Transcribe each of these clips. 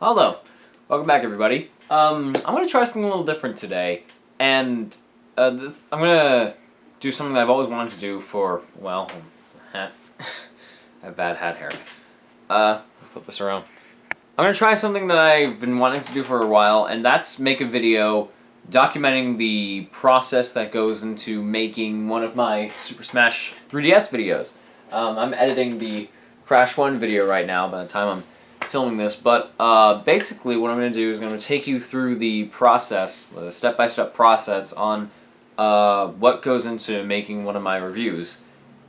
Hello, welcome back everybody. I'm gonna try something a little different today, and I'm gonna do something that I've always wanted to do for, well, hat. I have bad hat hair. Flip this around. I'm gonna try something that I've been wanting to do for a while, and that's make a video documenting the process that goes into making one of my Super Smash 3DS videos. I'm editing the Crash 1 video right now by the time I'm filming this, but basically what I'm going to do is I'm going to take you through the process, the step-by-step process on what goes into making one of my reviews.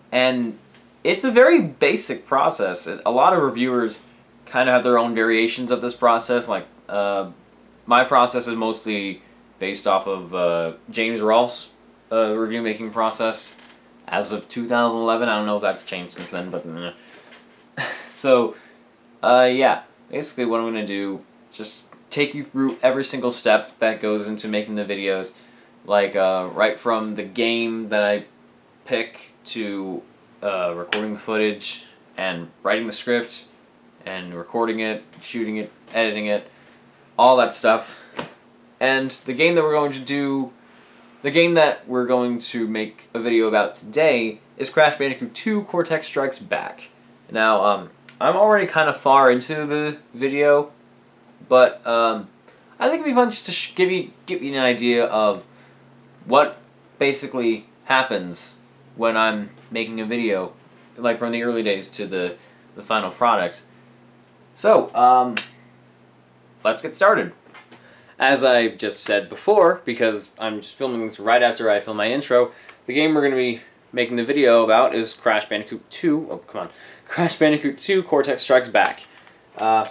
And it's a very basic process. A lot of reviewers kind of have their own variations of this process. Like, my process is mostly based off of James Rolfe's review-making process as of 2011. I don't know if that's changed since then, but so yeah, basically what I'm going to do, just take you through every single step that goes into making the videos, like right from the game that I pick to recording the footage and writing the script and recording it, shooting it, editing it, all that stuff. And the game that we're going to make a video about today is Crash Bandicoot 2 Cortex Strikes Back. Now, I'm already kind of far into the video, but I think it'd be fun just to give you an idea of what basically happens when I'm making a video, like from the early days to the final product. So, let's get started. As I just said before, because I'm just filming this right after I film my intro, the game we're going to be making the video about is Crash Bandicoot 2. Oh, come on. Crash Bandicoot 2 Cortex Strikes Back. Now,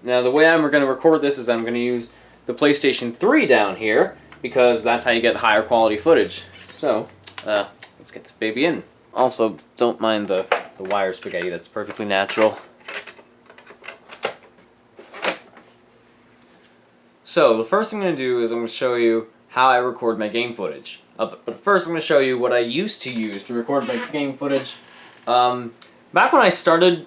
the way I'm going to record this is I'm going to use the PlayStation 3 down here, because that's how you get higher quality footage. So, let's get this baby in. Also, don't mind the wire spaghetti. That's perfectly natural. So, the first thing I'm going to do is I'm going to show you how I record my game footage. But first I'm going to show you what I used to use to record my game footage. Back when I started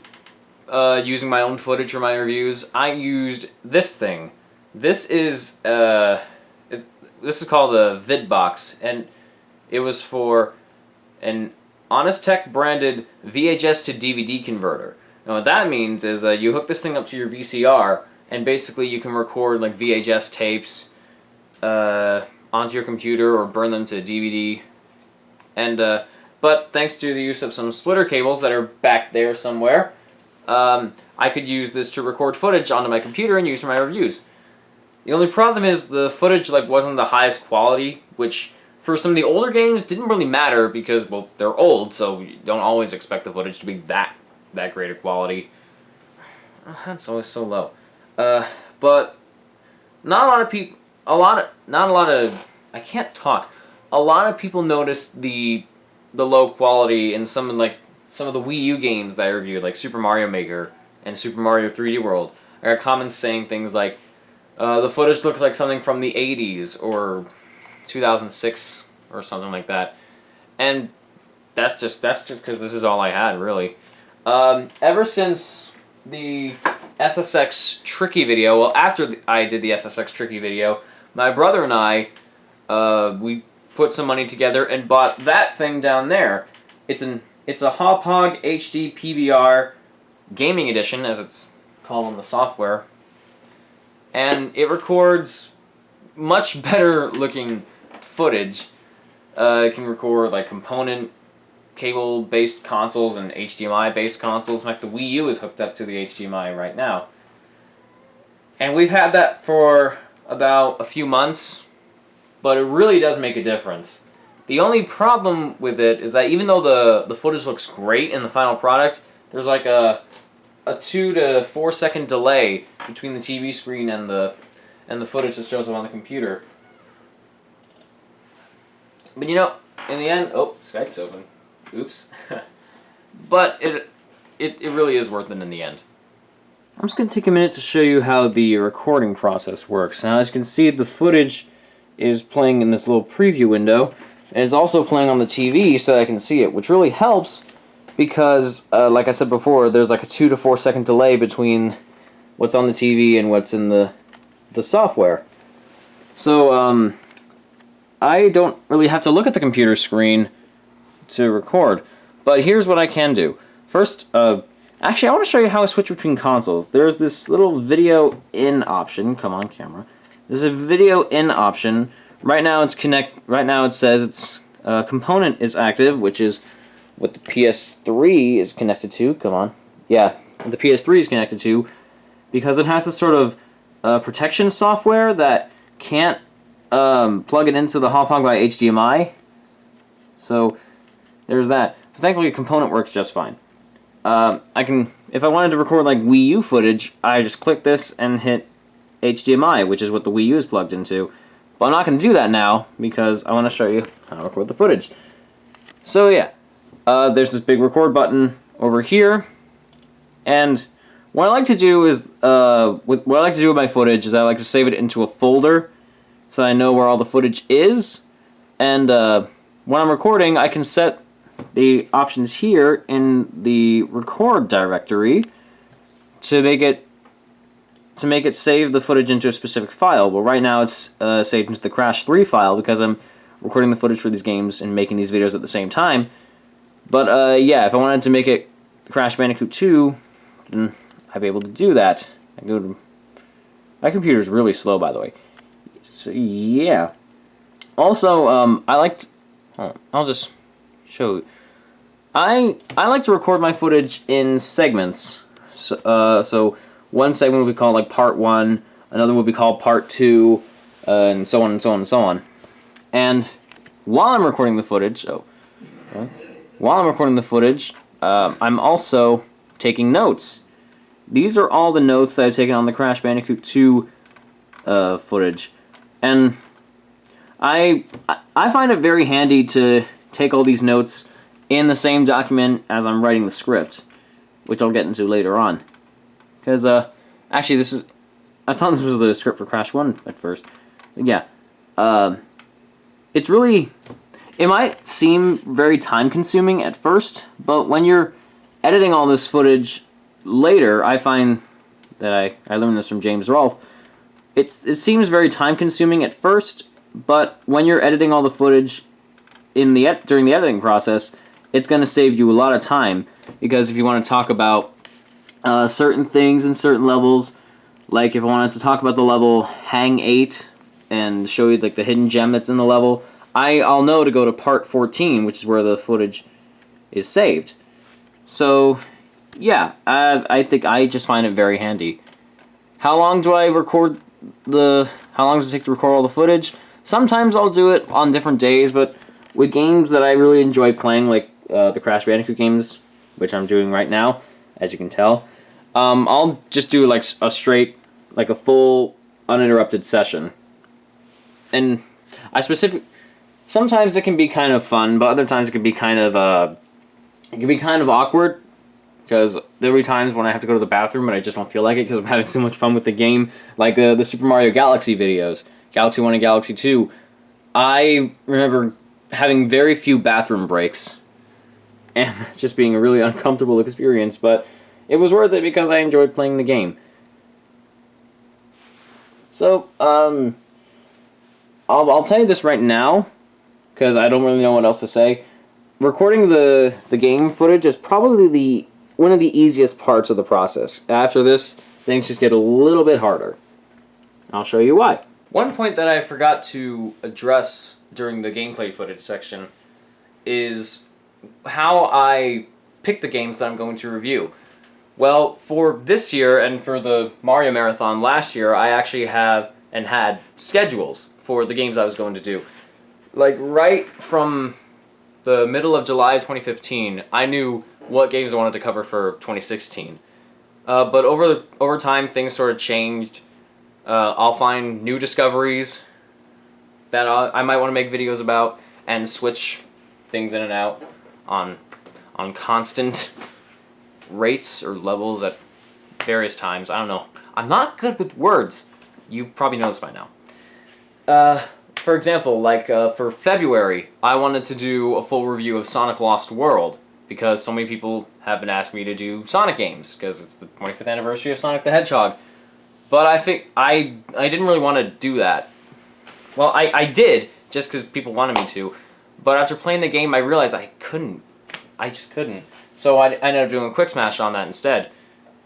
using my own footage for my reviews, I used this thing. This is called a VidBox, and it was for an Honest Tech branded VHS to DVD converter. And what that means is you hook this thing up to your VCR, and basically you can record like VHS tapes onto your computer or burn them to DVD. And but thanks to the use of some splitter cables that are back there somewhere, I could use this to record footage onto my computer and use for my reviews. The only problem is the footage wasn't the highest quality, which for some of the older games didn't really matter because, well, they're old, so you don't always expect the footage to be that great a quality. That's always so low. But not a lot of people. I can't talk. A lot of people noticed the low quality in some of the Wii U games that I reviewed, like Super Mario Maker and Super Mario 3D World. I got comments saying things like, the footage looks like something from the 80s or 2006 or something like that. And that's just because this is all I had, really. Ever since the SSX Tricky video, well, after I did the SSX Tricky video, my brother and I, we put some money together and bought that thing down there. It's a Hauppauge HD PVR Gaming Edition, as it's called on the software, and it records much better looking footage. It can record like component cable-based consoles and HDMI-based consoles. In fact, the Wii U is hooked up to the HDMI right now. And we've had that for about a few months, but it really does make a difference. The only problem with it is that even though the footage looks great in the final product, there's like a 2 to 4 second delay between the TV screen and the footage that shows up on the computer. But you know, in the end, oh, Skype's open. Oops. But it really is worth it in the end. I'm just going to take a minute to show you how the recording process works. Now, as you can see, the footage is playing in this little preview window, and it's also playing on the TV so I can see it, which really helps because, like I said before, there's like a 2 to 4 second delay between what's on the TV and what's in the software. So I don't really have to look at the computer screen to record. But here's what I can do. First, actually, I want to show you how I switch between consoles. There's this little video in option. Come on, camera. There's a video in option. Right now, Right now, it says its component is active, which is what the PS3 is connected to. Come on, yeah, the PS3 is connected to, because it has this sort of protection software that can't plug it into the Hop-Hog by HDMI. So there's that. But thankfully, a component works just fine. If I wanted to record like Wii U footage, I just click this and hit HDMI, which is what the Wii U is plugged into. But I'm not going to do that now because I want to show you how to record the footage. So yeah, there's this big record button over here, and what I like to do is what I like to do with my footage is I like to save it into a folder, so I know where all the footage is. And when I'm recording, I can set the options here in the record directory to make it save the footage into a specific file. Well, right now it's saved into the Crash 3 file because I'm recording the footage for these games and making these videos at the same time. But yeah, if I wanted to make it Crash Bandicoot 2, then I'd be able to do that. My computer's really slow, by the way. So yeah. Also, I'll just show you. I like to record my footage in segments. So one segment would be called like part 1, another would be called part 2, and so on and so on and so on. And while I'm recording the footage, I'm also taking notes. These are all the notes that I've taken on the Crash Bandicoot 2 footage, and I find it very handy to take all these notes in the same document as I'm writing the script, which I'll get into later on. Because actually, I thought this was the script for Crash 1 at first. Yeah, it might seem very time-consuming at first, but when you're editing all this footage later, I find that I learned this from James Rolfe. It seems very time-consuming at first, but when you're editing all the footage during the editing process, it's going to save you a lot of time, because if you want to talk about certain things in certain levels, like if I wanted to talk about the level Hang 8 and show you like the hidden gem that's in the level, I'll know to go to part 14, which is where the footage is saved. So yeah, I think I just find it very handy. How long does it take to record all the footage? Sometimes I'll do it on different days, but with games that I really enjoy playing, like the Crash Bandicoot games, which I'm doing right now, as you can tell, I'll just do like a full uninterrupted session. And sometimes it can be kind of fun, but other times it can be kind of awkward, because there'll be times when I have to go to the bathroom and I just don't feel like it because I'm having so much fun with the game, like the Super Mario Galaxy videos, Galaxy 1 and Galaxy 2. I remember having very few bathroom breaks, and just being a really uncomfortable experience, but it was worth it because I enjoyed playing the game. So, I'll tell you this right now, because I don't really know what else to say. Recording the game footage is probably one of the easiest parts of the process. After this, things just get a little bit harder. I'll show you why. One point that I forgot to address during the gameplay footage section is how I pick the games that I'm going to review. Well, for this year and for the Mario Marathon last year, I actually had schedules for the games I was going to do. Like right from the middle of July of 2015, I knew what games I wanted to cover for 2016. But over time, things sort of changed. I'll find new discoveries that I might want to make videos about, and switch things in and out on constant rates or levels at various times. I don't know. I'm not good with words. You probably know this by now. For example, like for February, I wanted to do a full review of Sonic Lost World, because so many people have been asking me to do Sonic games, because it's the 25th anniversary of Sonic the Hedgehog. But I think I didn't really want to do that. Well, I did, just because people wanted me to. But after playing the game, I realized I couldn't. I just couldn't. So I ended up doing a quick smash on that instead.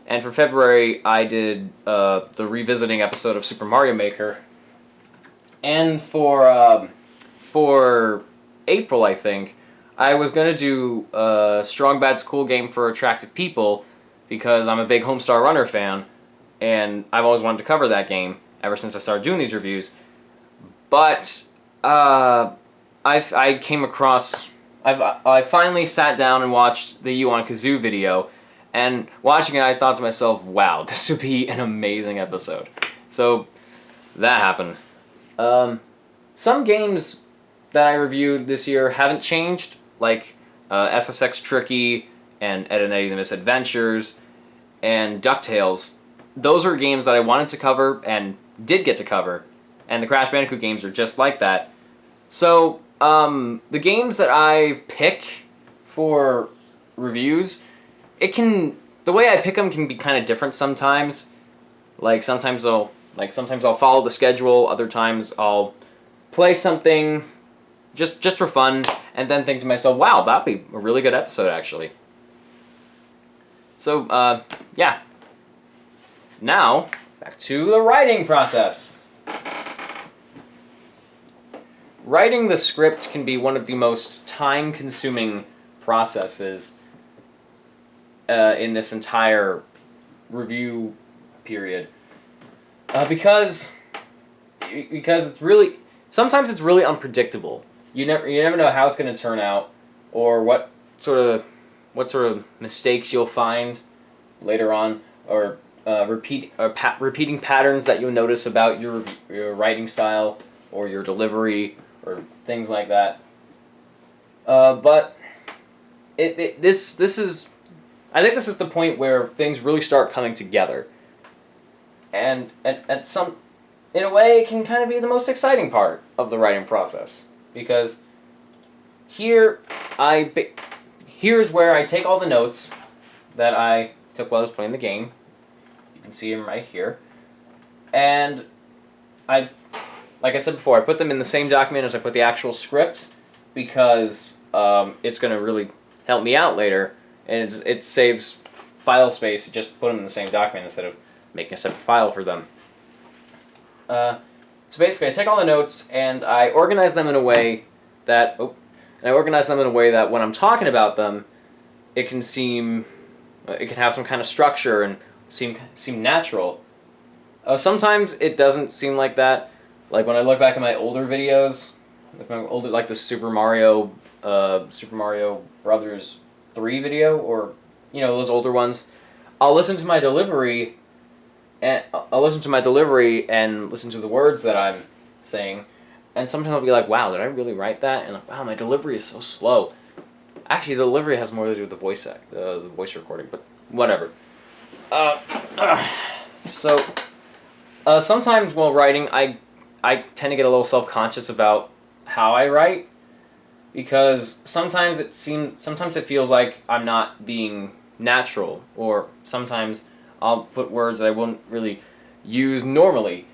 And for February, I did the revisiting episode of Super Mario Maker. And for April, I think, I was going to do Strong Bad's Cool Game for Attractive People because I'm a big Homestar Runner fan, and I've always wanted to cover that game ever since I started doing these reviews. But I came across... I finally sat down and watched the You on Kazoo video, and watching it, I thought to myself, wow, this would be an amazing episode. So, that happened. Some games that I reviewed this year haven't changed, like SSX Tricky and Ed and Eddie the Misadventures and DuckTales. Those are games that I wanted to cover and did get to cover, and the Crash Bandicoot games are just like that. So, the games that I pick for reviews, the way I pick them can be kind of different sometimes. Like sometimes I'll follow the schedule, other times I'll play something just for fun, and then think to myself, wow, that'd be a really good episode actually. So, yeah. Now, back to the writing process. Writing the script can be one of the most time-consuming processes in this entire review period, because it's really sometimes it's really unpredictable. You never know how it's going to turn out, or what sort of mistakes you'll find later on, or repeating patterns that you'll notice about your writing style or your delivery, or things like that. But I think this is the point where things really start coming together, and in a way, it can kind of be the most exciting part of the writing process, because here's where I take all the notes that I took while I was playing the game. You can see them right here, and like I said before, I put them in the same document as I put the actual script, because it's going to really help me out later, and it saves file space to just put them in the same document instead of making a separate file for them. So basically, I take all the notes and I organize them in a way that when I'm talking about them, it can have some kind of structure and seem natural. Sometimes it doesn't seem like that. Like when I look back at my older videos, like the Super Mario Brothers 3 video, or those older ones, I'll listen to my delivery and listen to the words that I'm saying, and sometimes I'll be like, wow, did I really write that? And like, wow, my delivery is so slow. Actually, the delivery has more to do with the voice recording, but whatever. Sometimes while writing, I tend to get a little self-conscious about how I write, because sometimes it feels like I'm not being natural, or sometimes I'll put words that I wouldn't really use normally,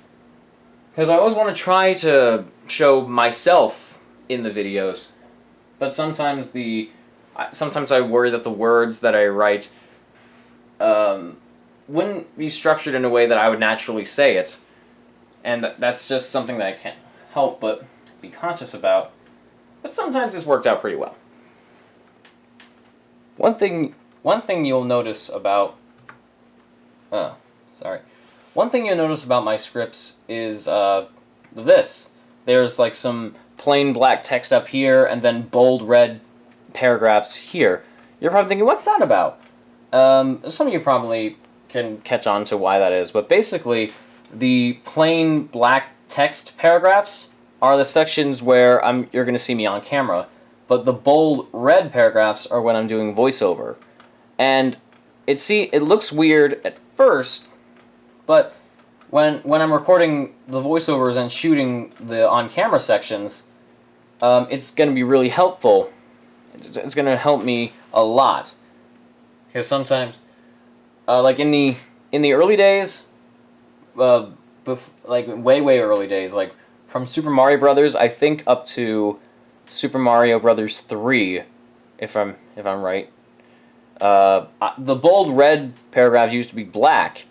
because I always want to try to show myself in the videos, but sometimes I worry that the words that I write wouldn't be structured in a way that I would naturally say it. And that's just something that I can't help but be conscious about. But sometimes it's worked out pretty well. One thing you'll notice about my scripts is this. There's like some plain black text up here, and then bold red paragraphs here. You're probably thinking, what's that about? Some of you probably can catch on to why that is, but basically, the plain black text paragraphs are the sections where you're going to see me on camera, but the bold red paragraphs are when I'm doing voiceover. And it looks weird at first, but when I'm recording the voiceovers and shooting the on-camera sections, it's going to be really helpful. It's going to help me a lot, because sometimes, like in the early days, like way early days, like from Super Mario Brothers, I think up to Super Mario Brothers 3, if I'm right. The bold red paragraphs used to be black,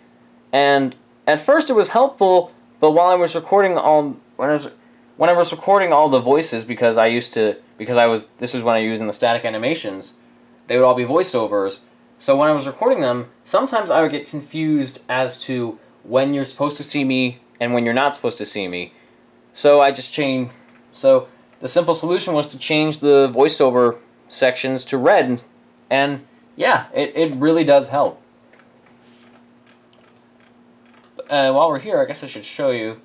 and at first it was helpful, but while I was recording all when I was recording all the voices, because this is when I was using the static animations, they would all be voiceovers. So when I was recording them, sometimes I would get confused as to when you're supposed to see me and when you're not supposed to see me. So I just changed. So the simple solution was to change the voiceover sections to red, and yeah, it really does help. While we're here, I guess I should show you.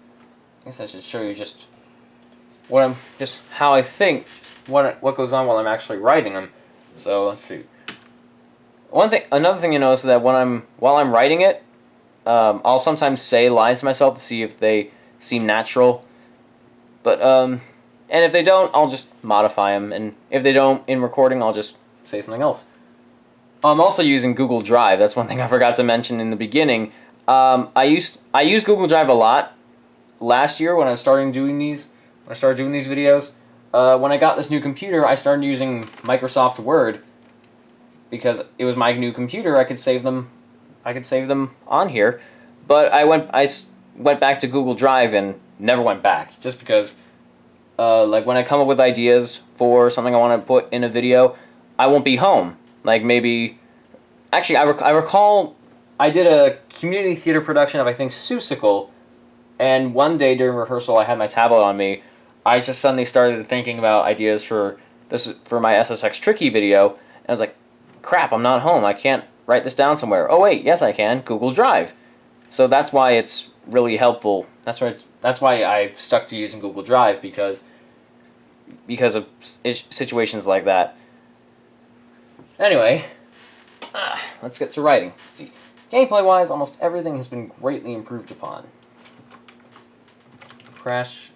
Just how I think, what goes on while I'm actually writing them. So let's see. Another thing you notice is that while I'm writing it, I'll sometimes say lines to myself to see if they seem natural. But and if they don't, I'll just modify them. And if they don't in recording, I'll just say something else. I'm also using Google Drive. That's one thing I forgot to mention in the beginning. I used Google Drive a lot last year when I started doing these videos. When I got this new computer, I started using Microsoft Word because it was my new computer. I could save them on here, but I went back to Google Drive and never went back, just because like when I come up with ideas for something I want to put in a video, I won't be home. Like maybe, actually, I recall I did a community theater production of, I think, Seussical, and one day during rehearsal I had my tablet on me. I just suddenly started thinking about ideas for my SSX Tricky video, and I was like, crap, I'm not home. I can't write this down somewhere. Oh wait, yes I can. Google Drive. So that's why it's really helpful. That's why I've stuck to using Google Drive, because of situations like that. Anyway, let's get to writing. Let's see. Gameplay-wise, almost everything has been greatly improved upon. Crash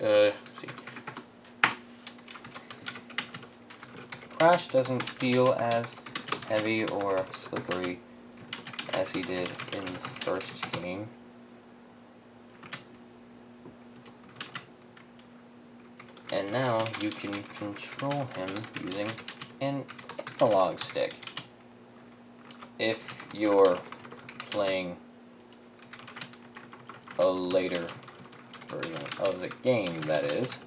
doesn't feel as heavy or slippery as he did in the first game. And now you can control him using an analog stick. If you're playing a later version of the game, that is.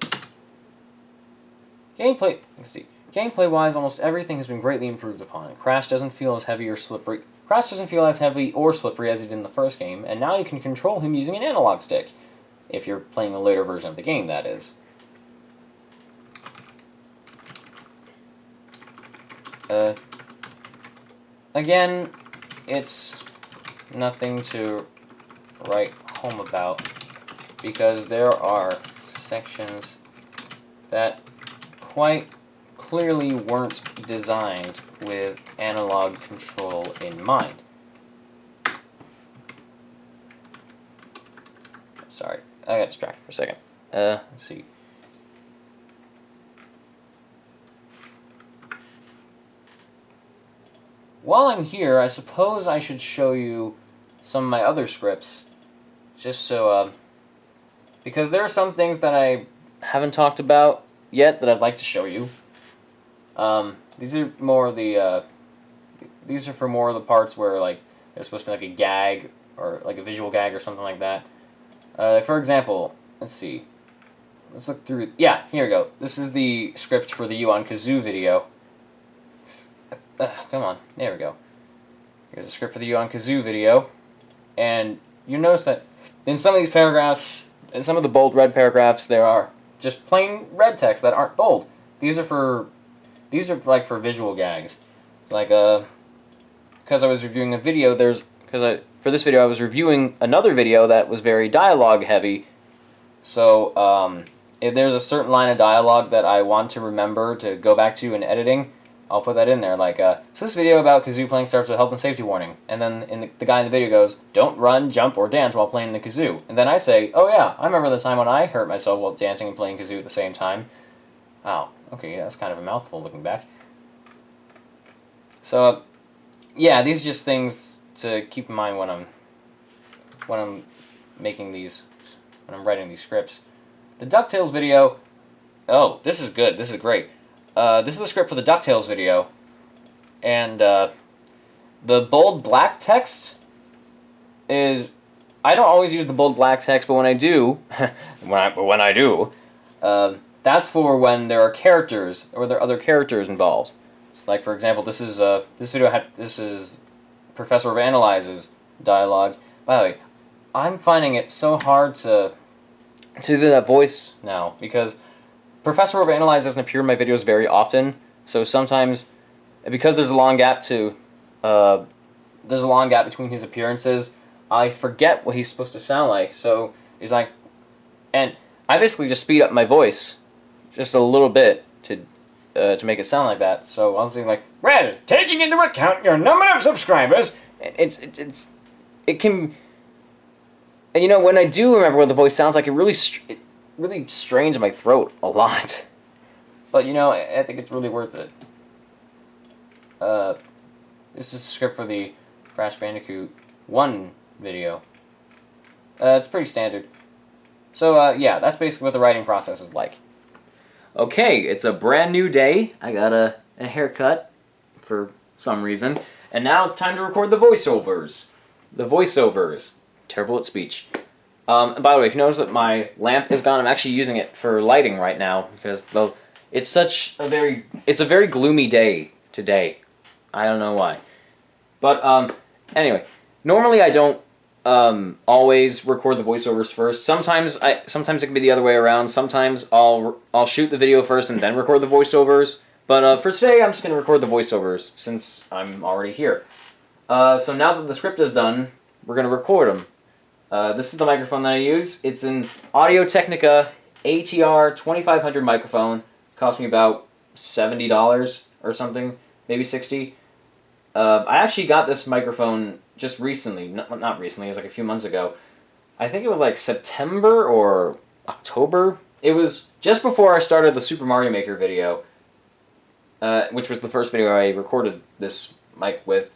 Gameplay-wise, almost everything has been greatly improved upon. Crash doesn't feel as heavy or slippery. Crash doesn't feel as heavy or slippery as he did in the first game, and now you can control him using an analog stick. If you're playing a later version of the game, that is. Again, it's nothing to write home about, because there are sections that quite clearly weren't designed with analog control in mind. Sorry, I got distracted for a second. Let's see. While I'm here, I suppose I should show you some of my other scripts, just so, because there are some things that I haven't talked about yet that I'd like to show you. These are for more of the parts where, like, there's supposed to be like a gag, or like a visual gag or something like that. For example, let's see. Let's look through. Yeah, here we go. This is the script for the You on Kazoo video. Come on, there we go. Here's a script for the You on Kazoo video, and you notice that in some of these paragraphs, in some of the bold red paragraphs, there are just plain red text that aren't bold. These are like for visual gags. It's like because I was reviewing a video, for this video I was reviewing another video that was very dialogue heavy. So if there's a certain line of dialogue that I want to remember to go back to in editing, I'll put that in there, like, so this video about kazoo playing starts with a health and safety warning, and then the guy in the video goes, don't run, jump, or dance while playing the kazoo. And then I say, oh yeah, I remember the time when I hurt myself while dancing and playing kazoo at the same time. Wow, okay, yeah, that's kind of a mouthful looking back. So, yeah, these are just things to keep in mind when I'm making these, when I'm writing these scripts. The DuckTales video, oh, this is good, this is great. This is the script for the DuckTales video, and the bold black text is, I don't always use the bold black text, but when I do, that's for when there are characters, or there are other characters involved. So like, for example, this is Professor of Analyze's dialogue. By the way, I'm finding it so hard to do that voice now, because Professor of Analyze doesn't appear in my videos very often, so sometimes, because there's a long gap between his appearances, I forget what he's supposed to sound like. So he's like, and I basically just speed up my voice just a little bit to make it sound like that. So I'll say like, well, taking into account your number of subscribers, it can, and you know, when I do remember what the voice sounds like, it really strains my throat a lot. But you know, I think it's really worth it. This is a script for the Crash Bandicoot 1 video. It's pretty standard. So yeah, that's basically what the writing process is like. Okay, it's a brand new day. I got a haircut for some reason. And now it's time to record the voiceovers. Terrible at speech. And by the way, if you notice that my lamp is gone, I'm actually using it for lighting right now, because it's a very gloomy day today. I don't know why. But anyway, normally I don't always record the voiceovers first. Sometimes it can be the other way around. Sometimes I'll shoot the video first and then record the voiceovers. But for today, I'm just going to record the voiceovers since I'm already here. So now that the script is done, we're going to record them. This is the microphone that I use. It's an Audio-Technica ATR 2500 microphone. It cost me about $70 or something, maybe $60. I actually got this microphone just recently. Not recently, it was like a few months ago. I think it was like September or October. It was just before I started the Super Mario Maker video, which was the first video I recorded this mic with.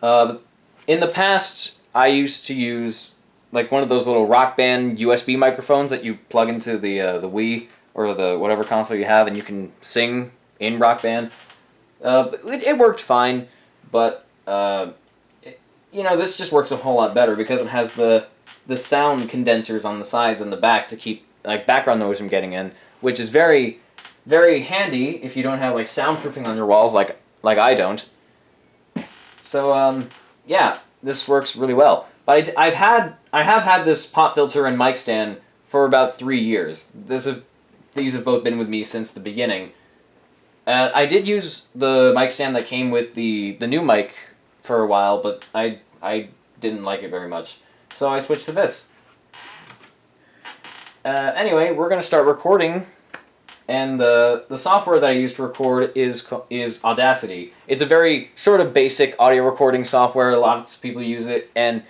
In the past, I used to use like one of those little Rock Band USB microphones that you plug into the Wii or the whatever console you have, and you can sing in Rock Band. It worked fine, but you know, this just works a whole lot better because it has the sound condensers on the sides and the back to keep like background noise from getting in, which is very, very handy if you don't have like soundproofing on your walls like I don't. So yeah, this works really well. But I have had this pop filter and mic stand for about 3 years. These have both been with me since the beginning. I did use the mic stand that came with the new mic for a while, but I didn't like it very much. So I switched to this. Anyway, we're going to start recording, and the software that I use to record is Audacity. It's a very sort of basic audio recording software. A lot of people use it, and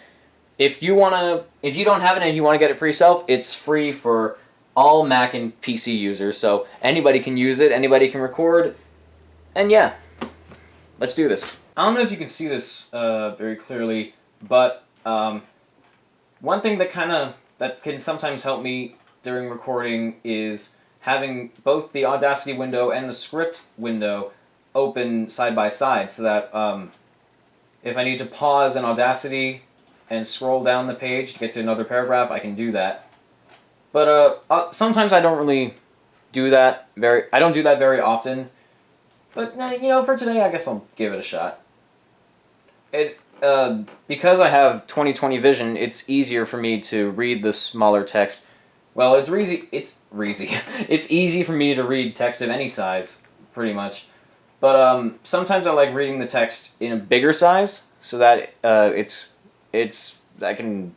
if you don't have it and you want to get it for yourself, it's free for all Mac and PC users, so anybody can use it, anybody can record, and yeah, let's do this. I don't know if you can see this very clearly, but one thing that can sometimes help me during recording is having both the Audacity window and the script window open side by side, so that if I need to pause in Audacity and scroll down the page to get to another paragraph, I can do that. But sometimes I don't really do that very often. But you know, for today, I guess I'll give it a shot. Because I have 20/20 vision, it's easier for me to read the smaller text. Well, it's easy for me to read text of any size, pretty much. But sometimes I like reading the text in a bigger size, so that I can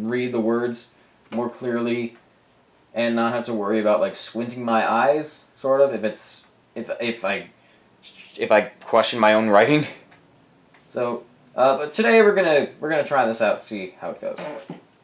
read the words more clearly and not have to worry about like squinting my eyes, sort of, if I question my own writing. So, but today we're gonna try this out, see how it goes.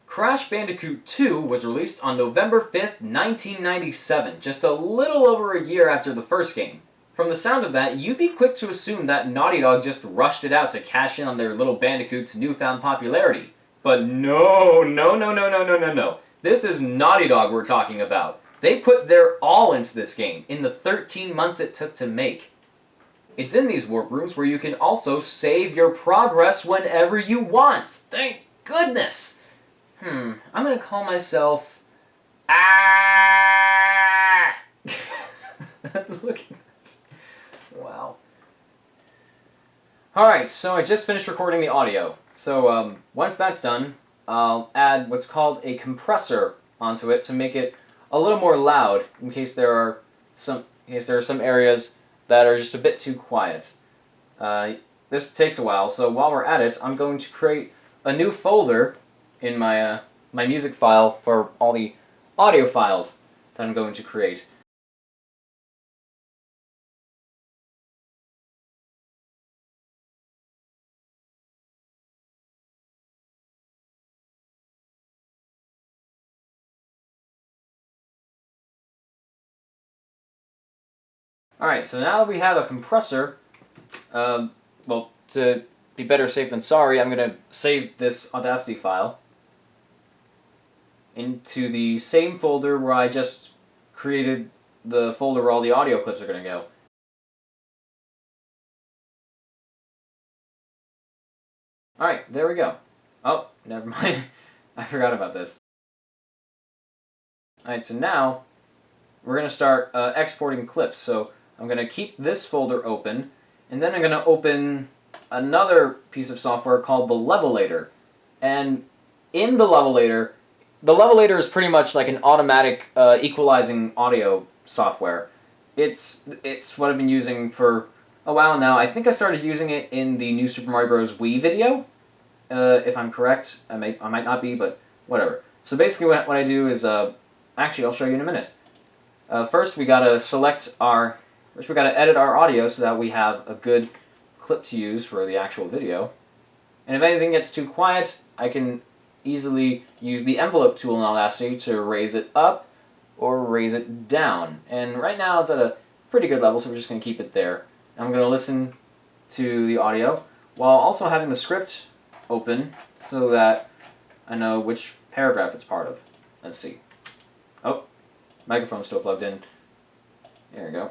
Crash Bandicoot 2 was released on November 5th, 1997, just a little over a year after the first game. From the sound of that, you'd be quick to assume that Naughty Dog just rushed it out to cash in on their little Bandicoot's newfound popularity. But no, no, no, no, no, no, no, no. This is Naughty Dog we're talking about. They put their all into this game in the 13 months it took to make. It's in these warp rooms where you can also save your progress whenever you want. Thank goodness. I'm gonna call myself... Ah! Look at this. Wow. Alright, so I just finished recording the audio. So once that's done, I'll add what's called a compressor onto it to make it a little more loud in case there are some areas that are just a bit too quiet. This takes a while, so while we're at it, I'm going to create a new folder in my my music file for all the audio files that I'm going to create. Alright, so now that we have a compressor, well, to be better safe than sorry, I'm going to save this Audacity file into the same folder where I just created the folder where all the audio clips are going to go. Alright, there we go. Oh, never mind. I forgot about this. Alright, so now we're going to start exporting clips. So I'm going to keep this folder open, and then I'm going to open another piece of software called the Levelator. And in the Levelator is pretty much like an automatic equalizing audio software. It's what I've been using for a while now. I think I started using it in the new Super Mario Bros. Wii video, if I'm correct. I might not be, but whatever. So basically what I do is, actually I'll show you in a minute. First we gotta edit our audio so that we have a good clip to use for the actual video. And if anything gets too quiet, I can easily use the envelope tool in Audacity to raise it up or raise it down. And right now it's at a pretty good level, so we're just going to keep it there. And I'm going to listen to the audio while also having the script open so that I know which paragraph it's part of. Let's see. Oh, microphone's still plugged in. There we go.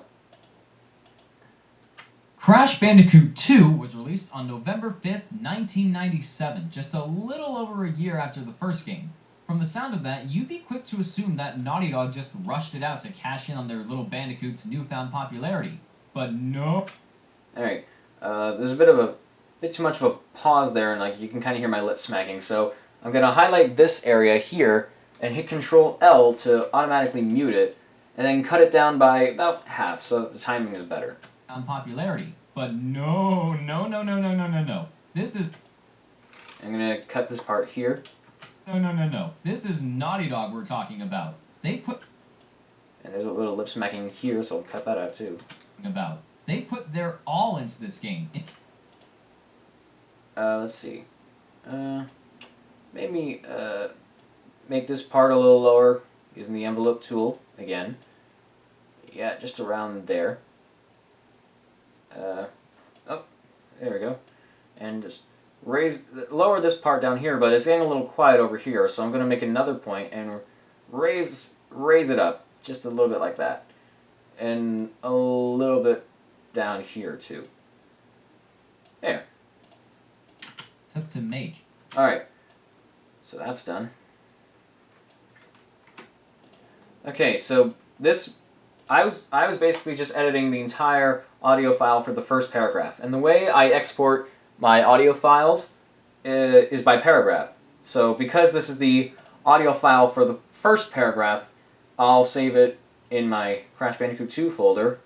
Crash Bandicoot 2 was released on November 5th, 1997, just a little over a year after the first game. From the sound of that, you'd be quick to assume that Naughty Dog just rushed it out to cash in on their little Bandicoot's newfound popularity. But no. Alright, there's a bit too much of a pause there, and like you can kind of hear my lips smacking, so I'm going to highlight this area here and hit Control L to automatically mute it, and then cut it down by about half so that the timing is better. On popularity. But no. This is... I'm going to cut this part here. No. This is Naughty Dog we're talking about. They put... And there's a little lip smacking here, so I'll cut that out too. They put their all into this game. Let's see. Maybe make this part a little lower using the envelope tool again. Yeah, just around there. Oh, there we go. And just lower this part down here, but it's getting a little quiet over here, so I'm going to make another point and raise it up just a little bit like that. And a little bit down here too. There. Took to make. Alright. So that's done. Okay, so this I was basically just editing the entire audio file for the first paragraph. And the way I export my audio files is by paragraph. So because this is the audio file for the first paragraph, I'll save it in my Crash Bandicoot 2 folder,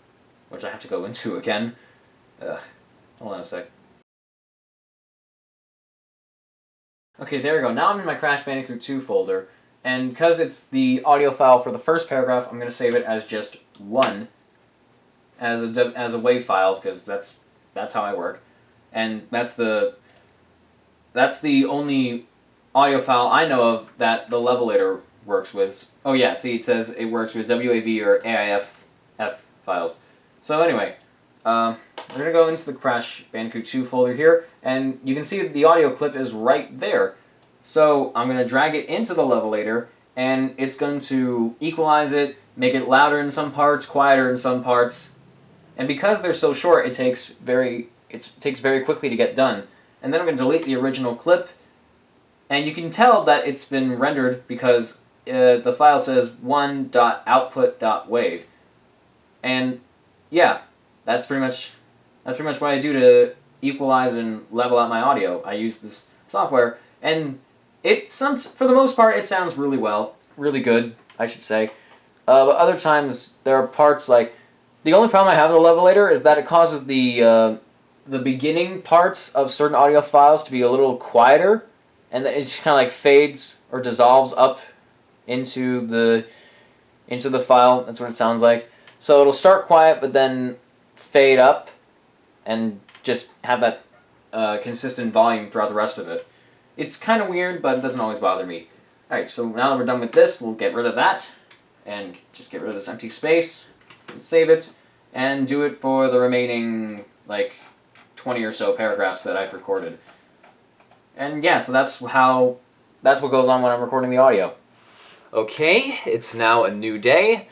which I have to go into again. Hold on a sec. Okay, there we go. Now I'm in my Crash Bandicoot 2 folder, and because it's the audio file for the first paragraph, I'm going to save it as just one, as a WAV file, because that's how I work, and that's the only audio file I know of that the Levelator works with. Oh yeah, see, it says it works with WAV or AIF files. So anyway, we're going to go into the Crash Bandicoot 2 folder here, and you can see the audio clip is right there. So I'm going to drag it into the levelator, and it's going to equalize it, make it louder in some parts, quieter in some parts. And because they're so short, it takes very quickly to get done. And then I'm going to delete the original clip, and you can tell that it's been rendered because the file says 1.output.wave. And yeah, that's pretty much what I do to equalize and level out my audio. I use this software, and for the most part, it sounds really good, I should say. But other times, there are parts like, the only problem I have with the levelator is that it causes the beginning parts of certain audio files to be a little quieter, and then it just kind of like fades or dissolves up into the file. That's what it sounds like. So it'll start quiet, but then fade up, and just have that consistent volume throughout the rest of it. It's kind of weird, but it doesn't always bother me. Alright, so now that we're done with this, we'll get rid of that, and just get rid of this empty space, and save it, and do it for the remaining, like, 20 or so paragraphs that I've recorded. And yeah, so that's what goes on when I'm recording the audio. Okay, it's now a new day,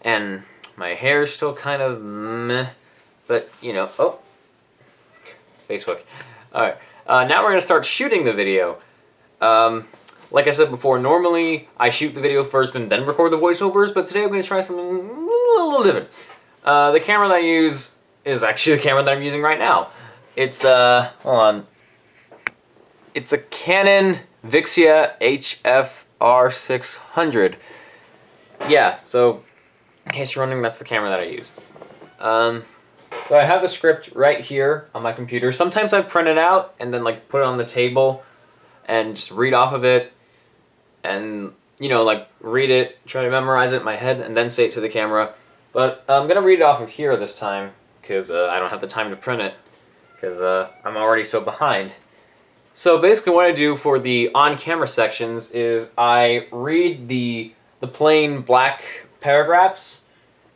and my hair is still kind of meh, but, you know, oh, Facebook. Alright, now we're going to start shooting the video. Like I said before, normally I shoot the video first and then record the voiceovers, but today I'm going to try something a little different. The camera that I use is actually the camera that I'm using right now. It's, hold on. It's a Canon Vixia HFR600. Yeah, so in case you're wondering, that's the camera that I use. So I have the script right here on my computer. Sometimes I print it out and then like put it on the table and just read off of it and, you know, like read it, try to memorize it in my head and then say it to the camera. But I'm going to read it off of here this time because I don't have the time to print it because I'm already so behind. So basically what I do for the on-camera sections is I read the plain black paragraphs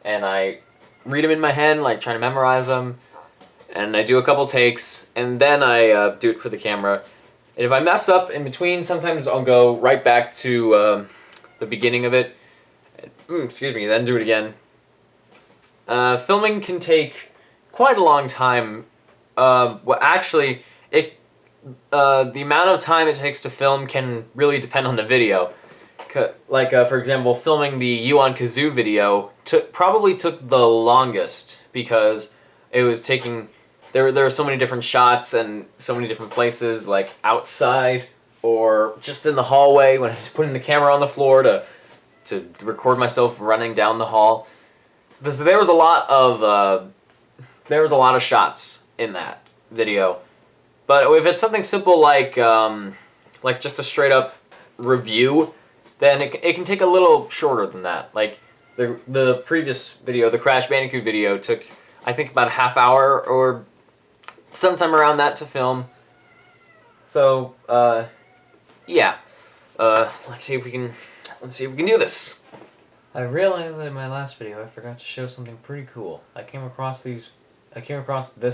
and I read them in my head, like trying to memorize them, and I do a couple takes, and then I do it for the camera. And if I mess up in between, sometimes I'll go right back to the beginning of it, excuse me, then do it again. Filming can take quite a long time. Well, actually, the amount of time it takes to film can really depend on the video. Like, for example, filming the You on Kazoo video probably took the longest because it was taking... There were so many different shots and so many different places, like outside or just in the hallway when I was putting the camera on the floor to record myself running down the hall. So there was a lot of shots in that video. But if it's something simple like just a straight up review, then it can take a little shorter than that. Like the previous video, the Crash Bandicoot video, took I think about a half hour or sometime around that to film. So yeah, let's see if we can do this. I realized that in my last video I forgot to show something pretty cool. I came across this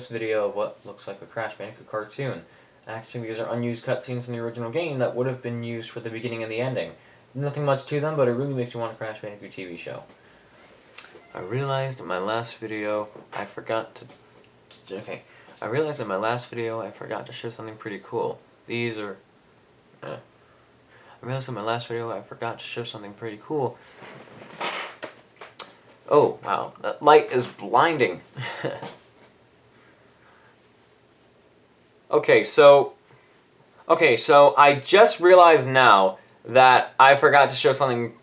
video of what looks like a Crash Bandicoot cartoon. Actually, these are unused cutscenes from the original game that would have been used for the beginning and the ending. Nothing much to them, but it really makes you want a Crash Bandicoot TV show. I realized in my last video I forgot to show something pretty cool. These are... I realized in my last video I forgot to show something pretty cool. Oh, wow. That light is blinding. Okay, so I just realized now that I forgot to show something...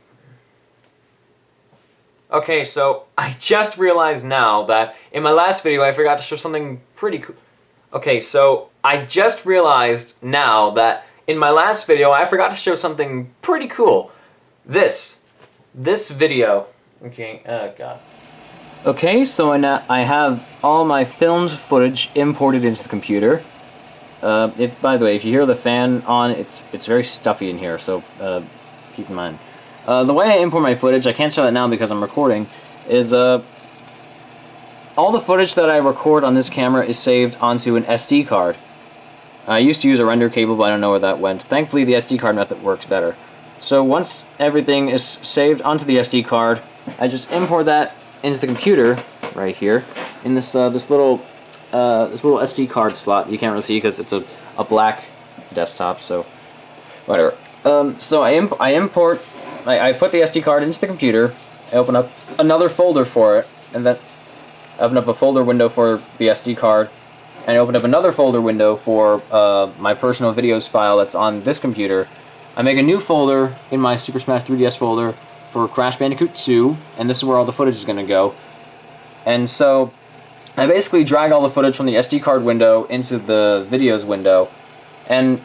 Okay, so I just realized now that in my last video I forgot to show something pretty cool. Okay, so I just realized now that in my last video I forgot to show something pretty cool. This video... Okay, oh god. Okay, so I have all my filmed footage imported into the computer. By the way, if you hear the fan on, it's very stuffy in here, so keep in mind. The way I import my footage, I can't show that now because I'm recording, is all the footage that I record on this camera is saved onto an SD card. I used to use a render cable, but I don't know where that went. Thankfully, the SD card method works better. So once everything is saved onto the SD card, I just import that into the computer right here in this this little SD card slot. You can't really see because it's a black desktop, so whatever. So I put the SD card into the computer. I open up another folder for it, and then open up a folder window for the SD card, and I open up another folder window for my personal videos file that's on this computer. I make a new folder in my SuperSmash3DS folder for Crash Bandicoot 2, and this is where all the footage is going to go. And so I basically drag all the footage from the SD card window into the videos window, and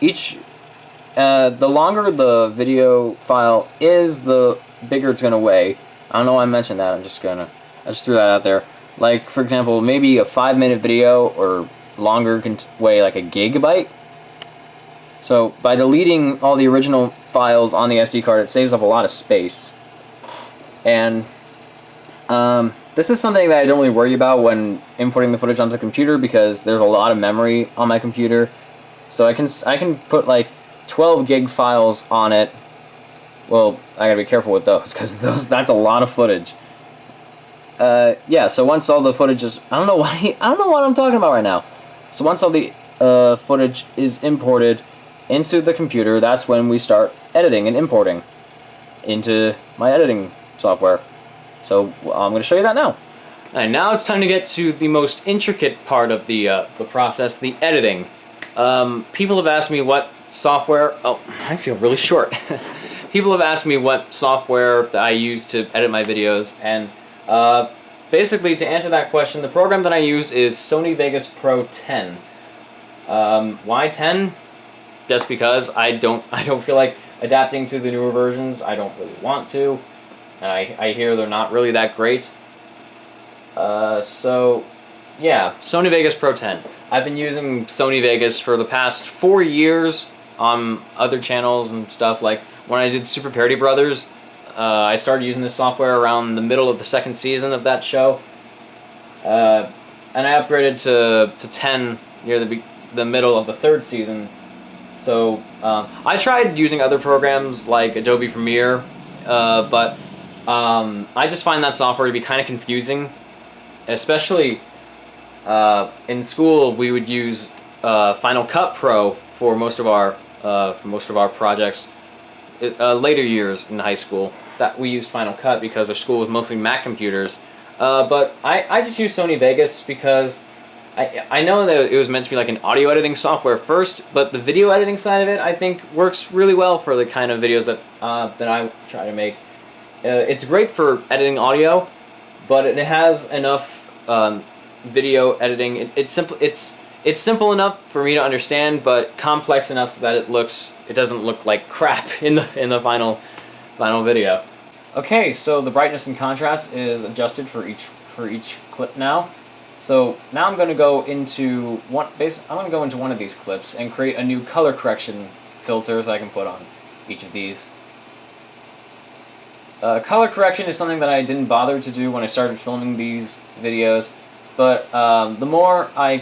the longer the video file is, the bigger it's going to weigh. I don't know why I mentioned that, I just threw that out there. Like, for example, maybe a 5-minute video or longer can weigh like a gigabyte. So by deleting all the original files on the SD card, it saves up a lot of space. And this is something that I don't really worry about when importing the footage onto the computer, because there's a lot of memory on my computer. So I can put like 12 gig files on it. Well, I gotta be careful with those, because that's a lot of footage. Yeah, so once all the footage is... I don't know what I'm talking about right now. So once all the footage is imported into the computer, that's when we start editing and importing into my editing software. So I'm going to show you that now. And now it's time to get to the most intricate part of the process, the editing. People have asked me what software... Oh, I feel really short. People have asked me what software that I use to edit my videos, and basically, to answer that question, the program that I use is Sony Vegas Pro 10. Why 10? Just because I don't feel like adapting to the newer versions. I don't really want to, and I hear they're not really that great. So yeah, Sony Vegas Pro 10. I've been using Sony Vegas for the past 4 years on other channels and stuff. Like when I did Super Parody Brothers, I started using this software around the middle of the 2nd season of that show, and I upgraded to 10 near the middle of the 3rd season. So I tried using other programs like Adobe Premiere, but I just find that software to be kind of confusing. Especially in school, we would use Final Cut Pro for most of our projects. Later years in high school, that we used Final Cut because our school was mostly Mac computers. But I just use Sony Vegas because I know that it was meant to be like an audio editing software first, but the video editing side of it, I think, works really well for the kind of videos that I try to make. It's great for editing audio, but it has enough video editing. It's simple enough for me to understand, but complex enough so that it doesn't look like crap in the final video. Okay, so the brightness and contrast is adjusted for each clip now. So now I'm going to go into one of these clips and create a new color correction filter so I can put on each of these. Color correction is something that I didn't bother to do when I started filming these videos, but the more I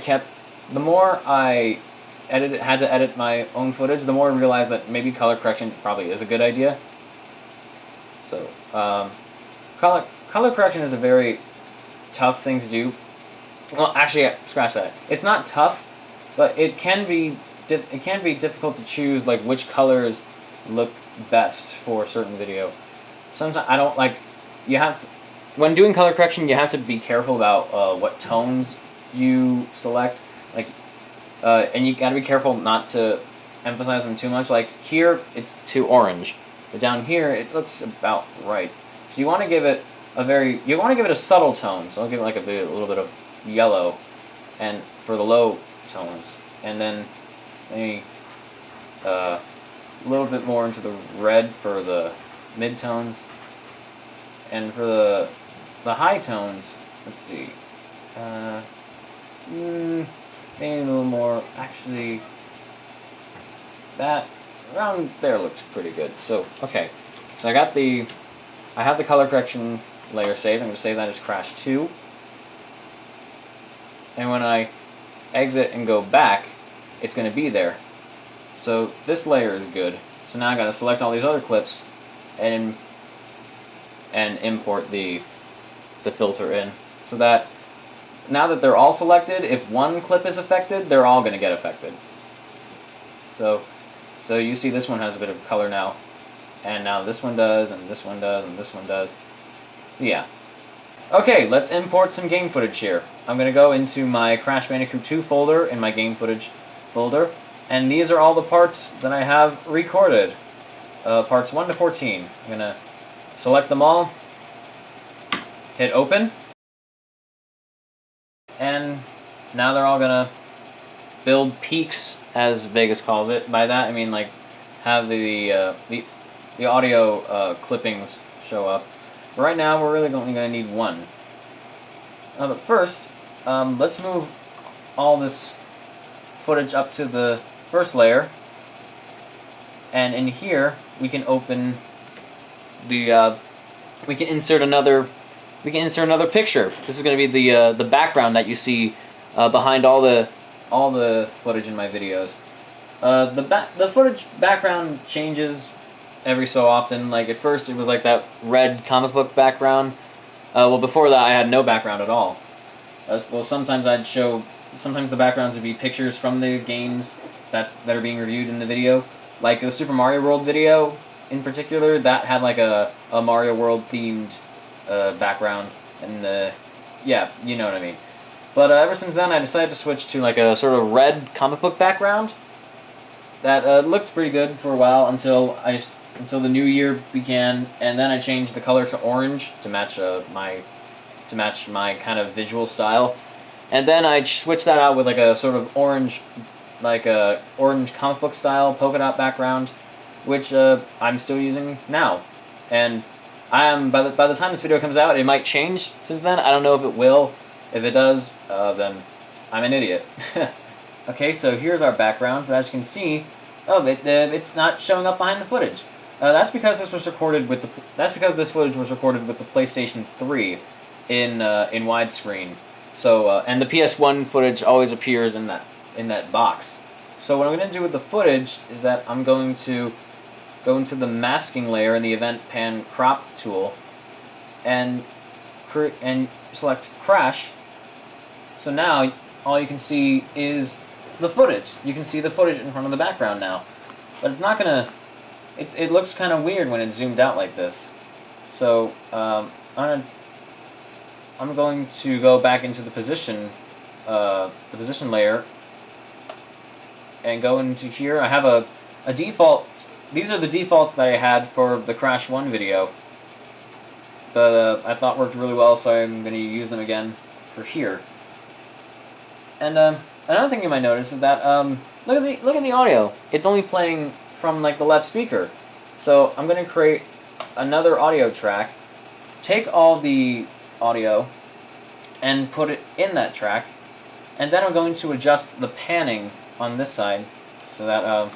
had to edit my own footage, the more I realized that maybe color correction probably is a good idea. So color correction is a very tough thing to do. Well, actually, scratch that. It's not tough, but it can be difficult to choose like which colors look best for a certain video. Sometimes I don't like. When doing color correction, you have to be careful about what tones you select. Like, and you gotta be careful not to emphasize them too much. Like here, it's too orange, but down here, it looks about right. So you want to give it a subtle tone. So I'll give it like a little bit of yellow, and for the low tones, and then maybe a little bit more into the red for the mid tones, and for the high tones, let's see, maybe a little more. Actually, that around there looks pretty good. So okay, so I have the color correction layer saved. I'm going to save that as Crash 2. And when I exit and go back, it's going to be there. So this layer is good. So now I got to select all these other clips and import the filter in, so that now that they're all selected, if one clip is affected, they're all going to get affected. So you see this one has a bit of color now, and now this one does, and this one does, and this one does. Yeah. Okay, let's import some game footage here. I'm going to go into my Crash Bandicoot 2 folder in my game footage folder, and these are all the parts that I have recorded. Parts 1 to 14. I'm going to select them all, hit open, and now they're all going to build peaks, as Vegas calls it. By that I mean like have the audio clippings show up. But right now we're really only going to need one. But first, let's move all this footage up to the first layer, and in here we can open the we can insert another picture. This is going to be the background that you see behind all the footage in my videos. The footage background changes every so often. Like at first it was like that red comic book background. Well, before that I had no background at all. Well, sometimes the backgrounds would be pictures from the games that are being reviewed in the video. Like the Super Mario World video in particular, that had like a Mario World themed background, and yeah, you know what I mean. But ever since then I decided to switch to like a sort of red comic book background. That looked pretty good for a while until the new year began, and then I changed the color to orange to match my kind of visual style, and then I switched that out with like a sort of orange, like a orange comic book style polka dot background, which I'm still using now, and by the time this video comes out, it might change since then. I don't know if it will. If it does, then I'm an idiot. Okay, so here's our background, but as you can see, it's not showing up behind the footage. That's because this footage was recorded with the PlayStation 3 in widescreen. So and the PS1 footage always appears in that box. So what I'm going to do with the footage is that I'm going to go into the masking layer in the Event Pan Crop tool, and select Crash. So now all you can see is the footage. You can see the footage in front of the background now, but it's not gonna. It looks kind of weird when it's zoomed out like this. So I'm going to go back into the position layer and go into here. I have a default. These are the defaults that I had for the Crash 1 video that I thought worked really well, so I'm going to use them again for here. And another thing you might notice is that look at the audio. It's only playing from like the left speaker. So I'm going to create another audio track, take all the audio, and put it in that track, and then I'm going to adjust the panning on this side so that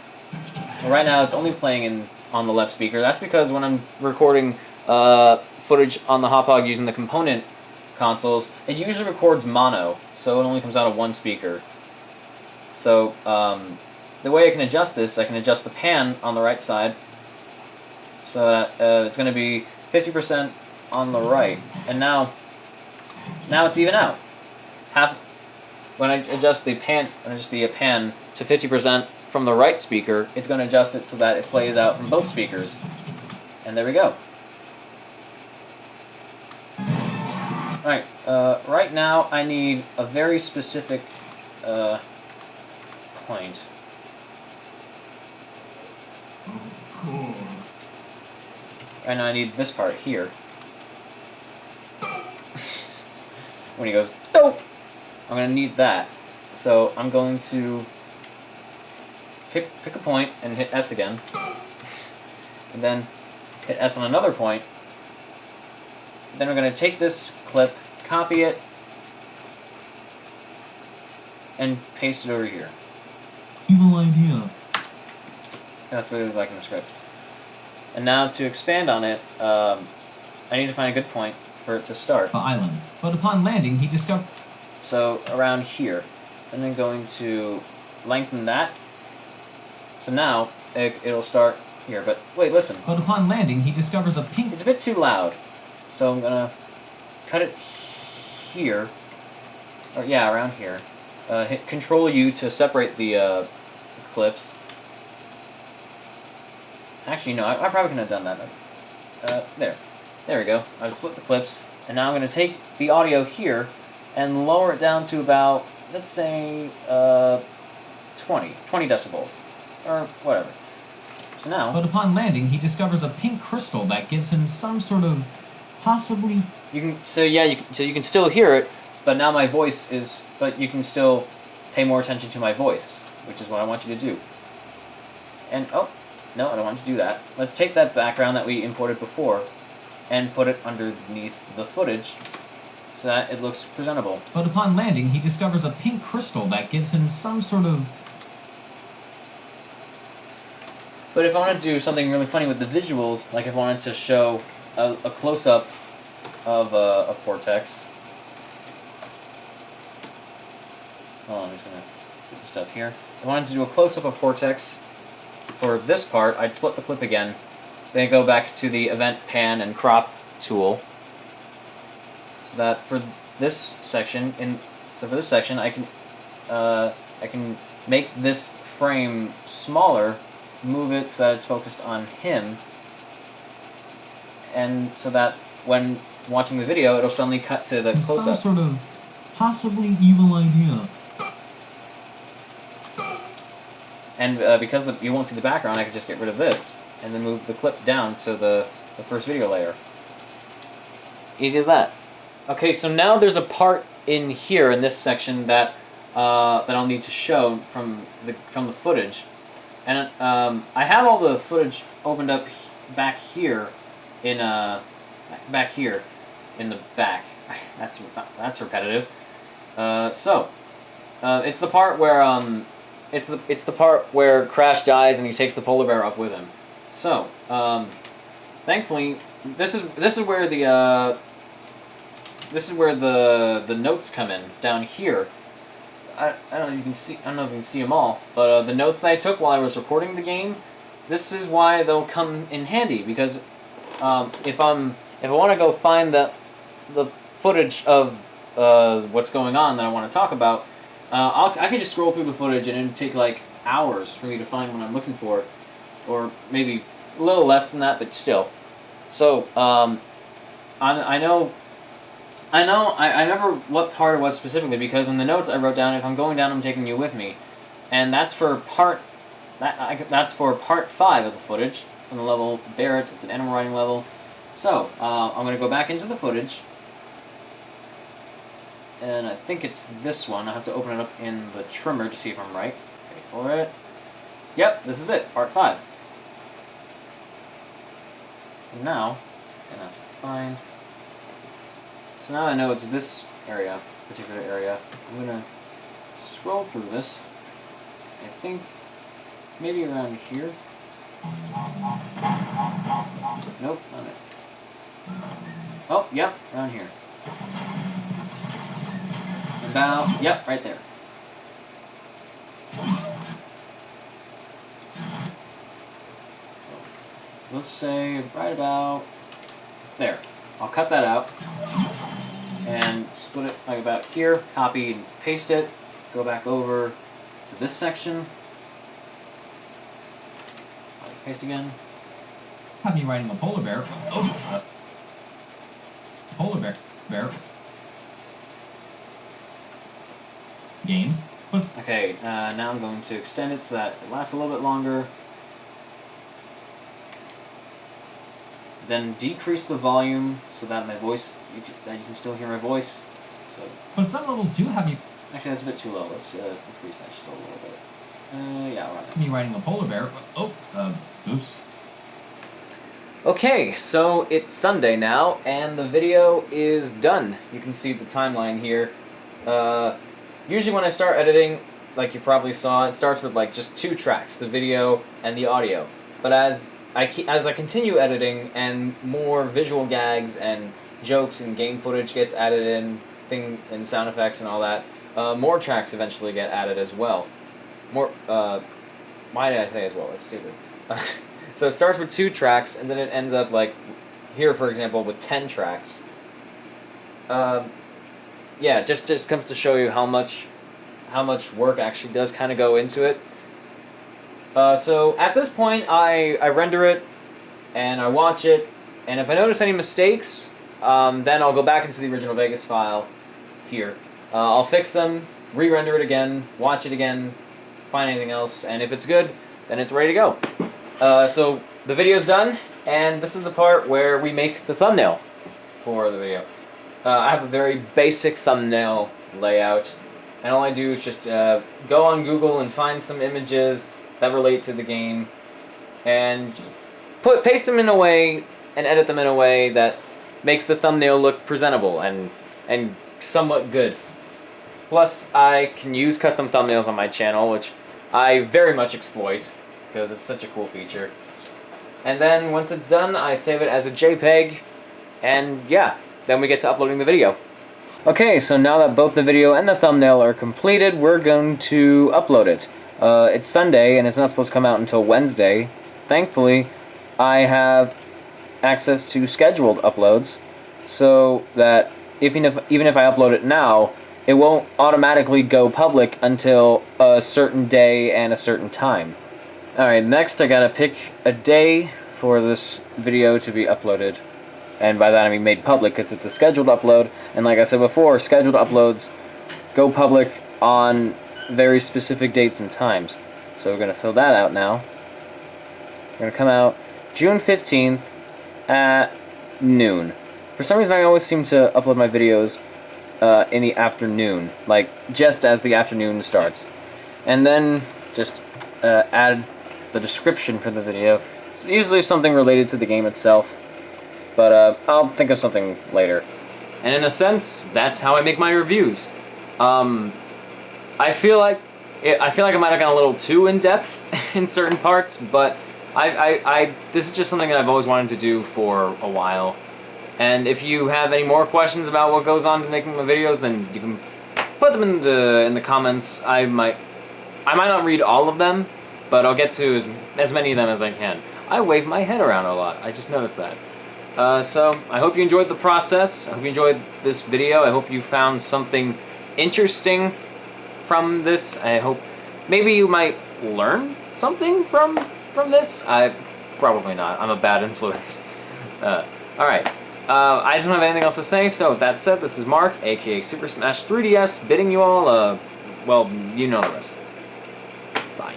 right now it's only playing on the left speaker. That's because when I'm recording footage on the Hop using the component consoles, it usually records mono, so it only comes out of one speaker. So the way I can adjust this, I can adjust the pan on the right side so that it's going to be 50% on the right, and now it's even out. When I adjust the pan to 50% from the right speaker, it's going to adjust it so that it plays out from both speakers. And there we go. Alright, right now I need a very specific point. Right now I need this part here. When he goes, dope! I'm going to need that. So I'm going to pick a point and hit S again. And then hit S on another point. Then we're going to take this clip, copy it, and paste it over here. Evil idea. That's what it was like in the script. And now to expand on it, I need to find a good point for it to start. The islands. But upon landing, he discovered... So around here. And then going to lengthen that. So now it'll start here. But wait, listen. But upon landing, he discovers a pink... It's a bit too loud. So I'm gonna cut it here. Or yeah, around here. Hit Control U to separate the clips. Actually, no, I probably couldn't have done that. There. There we go. I've split the clips. And now I'm going to take the audio here and lower it down to about, let's say, 20 decibels. Or whatever. So now... But upon landing, he discovers a pink crystal that gives him some sort of possibly... you can still hear it, but now my voice is... But you can still pay more attention to my voice, which is what I want you to do. And, oh, no, I don't want you to do that. Let's take that background that we imported before and put it underneath the footage so that it looks presentable. But upon landing, he discovers a pink crystal that gives him some sort of... But if I want to do something really funny with the visuals, like if I wanted to show a close-up of Cortex... Hold on, I'm just going to put the stuff here. If I wanted to do a close-up of Cortex for this part, I'd split the clip again, then go back to the Event Pan and Crop tool, so that for this section, I can make this frame smaller, move it so that it's focused on him, and so that when watching the video, it'll suddenly cut to the close-up. Some sort of possibly evil idea. And because you won't see the background, I could just get rid of this and then move the clip down to the first video layer. Easy as that. Okay, so now there's a part in here in this section that I'll need to show from the footage, and I have all the footage opened up back here in the back. That's repetitive. It's the part where it's the part where Crash dies and he takes the polar bear up with him. So, thankfully, this is where the notes come in down here. I don't know if you can see. I don't know if you can see them all, but the notes that I took while I was recording the game, this is why they'll come in handy, because if I want to go find the footage of what's going on that I want to talk about, I can just scroll through the footage and it'd take like hours for me to find what I'm looking for, or maybe a little less than that, but still. So I remember what part it was specifically, because in the notes I wrote down, if I'm going down, I'm taking you with me, and that's for part 5 of the footage from the level Barrett. It's an animal riding level. So I'm gonna go back into the footage, and I think it's this one. I have to open it up in the trimmer to see if I'm right. Ready for it? Yep, this is it, part 5. So now I'm gonna have to find. So now I know it's this particular area. I'm gonna scroll through this. I think maybe around here. Nope, not it. Oh, yep, around here. About, yep, right there. So, let's say right about there. I'll cut that out and split it like about here, copy and paste it, go back over to this section, paste again. Have me riding a polar bear. Oh, polar bear. Games. Okay, now I'm going to extend it so that it lasts a little bit longer. Then decrease the volume so that my voice, that you can still hear my voice. So. But some levels do have you. Actually, that's a bit too low. Let's increase that just a little bit. Yeah, all right. Me riding a polar bear. Oh, oops. Okay, so it's Sunday now, and the video is done. You can see the timeline here. Usually when I start editing, like you probably saw, it starts with like just 2 tracks, the video and the audio. But as I continue editing and more visual gags and jokes and game footage gets added in, and sound effects and all that, more tracks eventually get added as well. why did I say as well? It's stupid. So it starts with 2 tracks, and then it ends up like here, for example, with 10 tracks. Yeah, just comes to show you how much work actually does kind of go into it. So at this point, I render it, and I watch it, and if I notice any mistakes, then I'll go back into the original Vegas file here. I'll fix them, re-render it again, watch it again, find anything else, and if it's good, then it's ready to go. So the video's done, and this is the part where we make the thumbnail for the video. I have a very basic thumbnail layout, and all I do is just go on Google and find some images that relate to the game, and paste them in a way and edit them in a way that makes the thumbnail look presentable and somewhat good. Plus, I can use custom thumbnails on my channel, which I very much exploit because it's such a cool feature. And then once it's done, I save it as a JPEG, and yeah, then we get to uploading the video. Okay, so now that both the video and the thumbnail are completed, we're going to upload it. It's Sunday, and it's not supposed to come out until Wednesday. Thankfully, I have access to scheduled uploads, so that even if I upload it now, it won't automatically go public until a certain day and a certain time. Alright, next I gotta pick a day for this video to be uploaded. And by that I mean made public, because it's a scheduled upload, and like I said before, scheduled uploads go public on very specific dates and times. So we're going to fill that out now. We're going to come out June 15th at noon. For some reason I always seem to upload my videos in the afternoon, like just as the afternoon starts. And then just add the description for the video. It's usually something related to the game itself, but I'll think of something later. And in a sense, that's how I make my reviews. I feel like I might have gone a little too in depth in certain parts, but this is just something that I've always wanted to do for a while. And if you have any more questions about what goes on to making my videos, then you can put them in the comments. I might not read all of them, but I'll get to as many of them as I can. I wave my head around a lot. I just noticed that. So I hope you enjoyed the process. I hope you enjoyed this video. I hope you found something interesting from this. I hope maybe you might learn something from this. Probably not. I'm a bad influence. Alright. I don't have anything else to say, so with that said, this is Mark, aka SuperSmash3DS, bidding you all, well, you know the rest. Bye.